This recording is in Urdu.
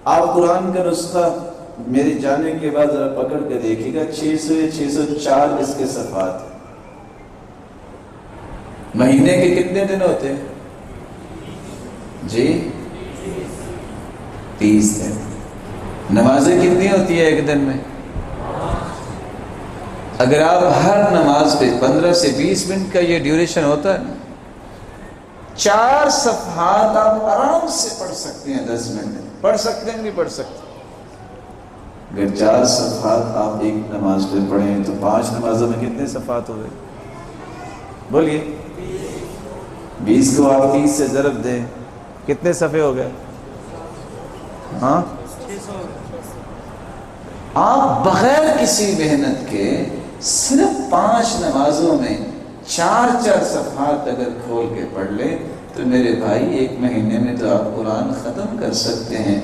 آپ قرآن کا نسخہ میرے جانے کے بعد ذرا پکڑ کے دیکھیے گا، 600 یا 604 اس کے صفحات۔ مہینے کے کتنے دن ہوتے ہیں جی؟ 30 دن۔ نمازیں کتنی ہوتی ہے ایک دن میں؟ اگر آپ ہر نماز پہ 15 سے 20 منٹ کا یہ ڈیوریشن ہوتا ہے نا، 4 صفحات آپ آرام سے پڑھ سکتے ہیں، 10 منٹ میں پڑھ سکتے ہیں، نہیں پڑھ سکتے؟ اگر 4 صفحات آپ ایک نماز پہ پڑھیں تو 5 نمازوں میں کتنے صفحات ہو گئے؟ بولیے۔ 20 کو آپ 30 سے ضرب دیں، کتنے صفحے ہو گئے؟ ہاں، آپ بغیر کسی محنت کے صرف 5 نمازوں میں 4 صفحات اگر کھول کے پڑھ لیں تو میرے بھائی ایک مہینے میں تو آپ قرآن ختم کر سکتے ہیں۔